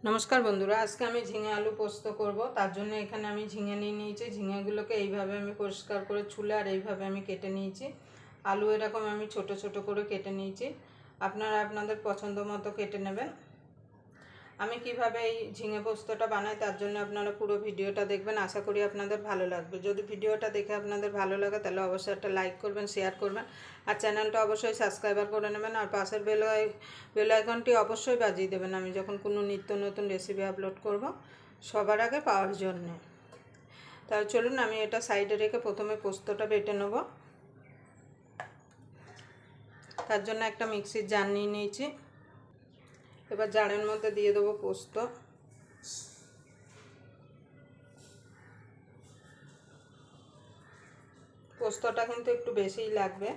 নমস্কার বন্ধুরা, আজকে আমি ঝিঙে আলু পোস্ত করব। তার জন্য এখানে আমি ঝিঙে নিয়ে নিয়েছি। ঝিঙেগুলোকে এইভাবে আমি পরিষ্কার করে ছুলে আর এইভাবে আমি কেটে নিয়েছি। আলু এরকম আমি ছোট ছোট করে কেটে নিয়েছি। আপনারা আপনাদের পছন্দ মতো কেটে নেবেন। আমি কিভাবে এই ঝিঙে পোস্তটা বানাই তার জন্য আপনারা পুরো ভিডিওটা দেখবেন। আশা করি আপনাদের ভালো লাগবে। যদি ভিডিওটা দেখে আপনাদের ভালো লাগে তাহলে অবশ্যই একটা লাইক করবেন, শেয়ার করবেন, আর চ্যানেলটা অবশ্যই সাবস্ক্রাইবার করে নেবেন। আর পাশের বেল আইকনটি অবশ্যই বাজিয়ে দেবেন আমি যখন কোনো নিত্য নতুন রেসিপি আপলোড করব সবার আগে পাওয়ার জন্যে। তাহলে চলুন আমি এটা সাইডে রেখে প্রথমে পোস্তটা বেটে নেব। তার জন্য একটা মিক্সির জার নিয়ে নিয়েছি। এবার জারের মধ্যে দিয়ে দেবো পোস্ত। পোস্তটা কিন্তু একটু বেশিই লাগবে।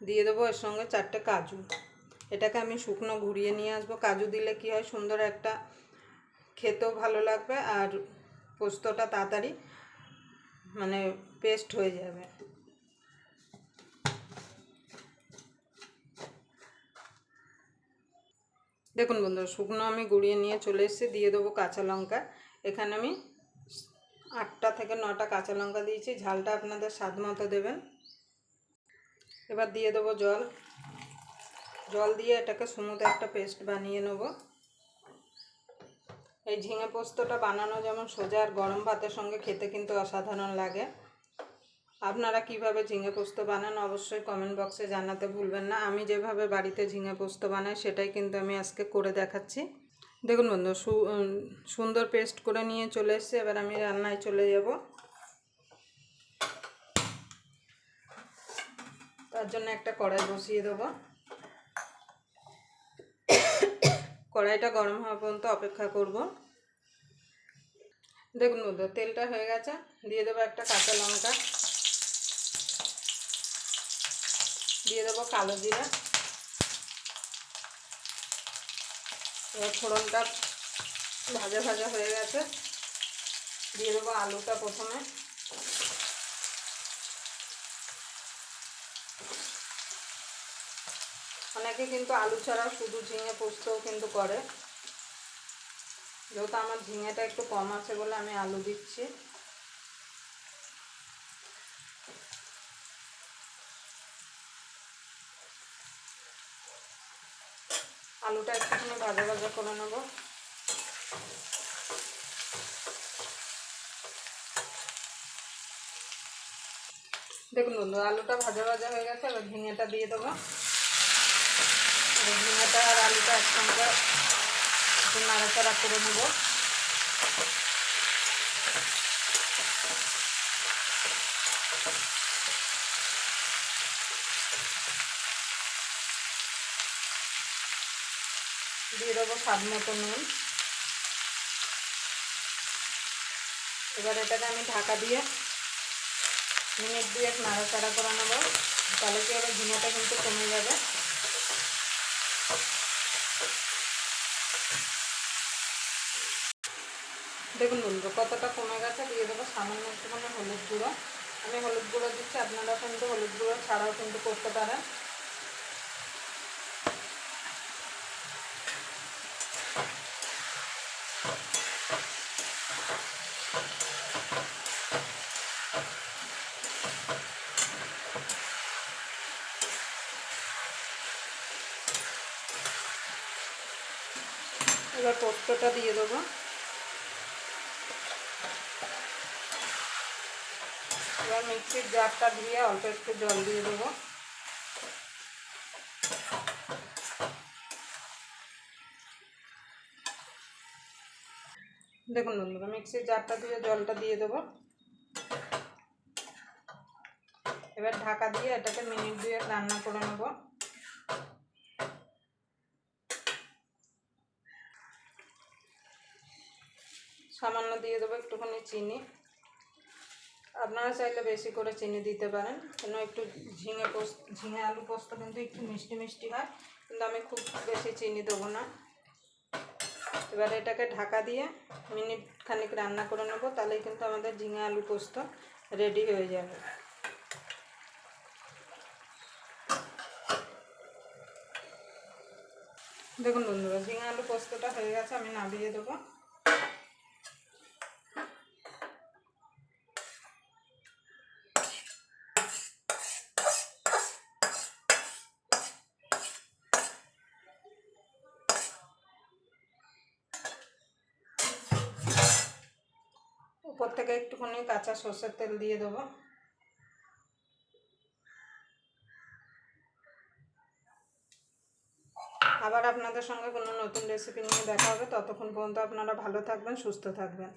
দিয়ে দেবো এর সঙ্গে 4টে কাজু। এটাকে আমি শুকনো ঘুরিয়ে নিয়ে আসবো। কাজু দিলে কি হয়, সুন্দর একটা খেতেও ভালো লাগবে আর পোস্তটা তাড়াতাড়ি পেস্ট হয়ে যাবে। দেখুন বন্ধুরা, শুকনো আমি গুঁড়িয়ে নিয়ে চলে এসেছি। দিয়ে দেবো কাঁচা লঙ্কা। এখানে আমি 8টা থেকে 9টা কাঁচা লঙ্কা দিয়েছি। ঝালটা আপনাদের স্বাদ মতো দেবেন। এবার দিয়ে দেবো জল দিয়ে এটাকে স্মুথ একটা পেস্ট বানিয়ে নেব। এই ঝিঙে পোস্তটা বানানো যেমন সোজা, আর গরম ভাতের সঙ্গে খেতে কিন্তু অসাধারণ লাগে। আপনারা কিভাবে ঝিঙে পোস্ত বানান অবশ্যই কমেন্ট বক্সে জানাতে ভুলবেন না। আমি যেভাবে বাড়িতে ঝিঙে পোস্ত বানাই সেটাই কিন্তু আমি আজকে করে দেখাচ্ছি। দেখুন বন্ধু, সুন্দর পেস্ট করে নিয়ে চলে এসেছে। এবার আমি রান্নায় চলে যাব। তার জন্য একটা কড়াই বসিয়ে দেবো। কড়াইটা গরম হওয়া পর্যন্ত অপেক্ষা করব। দেখুন বন্ধু, তেলটা হয়ে গেছে। দিয়ে দেবো একটা কাঁচা লঙ্কা, দিয়ে দেবো কালো জিরা। এবার ফোড়নটা ভাজা ভাজা হয়ে গেছে। দিয়ে দেবো আলুটা প্রথমে। অনেকে কিন্তু আলু ছাড়াও শুধু ঝিঙে পোস্তও কিন্তু করে। যেহেতু আমার ঝিঙেটা একটু কম আছে বলে আমি আলু দিচ্ছি। আলুটা একটুখানি ভাজা ভাজা করে নেব। দেখুন বন্ধু, আলুটা ভাজা ভাজা হয়ে গেছে। এবার ঝিঙেটা দিয়ে দেবো। ঝিঙেটা আর আলুটা একসঙ্গে একটু নাড়াচাড়া করে নেব। দিয়ে দেবো স্বাদ মতো নুন। এবার এটাকে আমি ঢাকা দিয়ে মিনিট 2 নাড়াচাড়া করে নেব। তাহলে কি হবে, ঝিঙেটা কিন্তু কমে যাবে। দেখুন বন্ধু, কতটা কমে গেছে। দিয়ে দেবো সামান্য একটুখানি হলুদ গুঁড়ো। আমি হলুদ গুঁড়ো দিচ্ছি, আপনারা কিন্তু হলুদ গুঁড়ো ছাড়াও কিন্তু করতে পারেন। এবার পোস্তটা দিয়ে দেবো। এবার মিক্সির জারটা দিয়ে অল্প একটু জল দিয়ে দেবো। দেখুন বন্ধুরা, মিক্সির জারটা দিয়ে জলটা দিয়ে দেবো। এবার ঢাকা দিয়ে এটাকে মিনিট 2 রান্না করে নেব। সামান্য দিয়ে দেবো একটুখানি চিনি। আপনারা চাইলে বেশি করে চিনি দিতে পারেন, কেন একটু ঝিঙে আলু পোস্ত কিন্তু একটু মিষ্টি মিষ্টি হয়, কিন্তু আমি খুব বেশি চিনি দেবো না। এবার এটাকে ঢাকা দিয়ে মিনিট খানিক রান্না করে নেব। তাহলেই কিন্তু আমাদের ঝিঙে আলু পোস্ত রেডি হয়ে যাবে। দেখুন বন্ধুরা, ঝিঙে আলু পোস্তটা হয়ে গেছে, আমি নামিয়ে দেবো। উপর থেকে একটুখানি কাঁচা সর্ষের তেল দিয়ে দেবো। আবার আপনাদের সঙ্গে কোনো নতুন রেসিপি নিয়ে দেখা হবে। ততক্ষণ পর্যন্ত আপনারা ভালো থাকবেন, সুস্থ থাকবেন।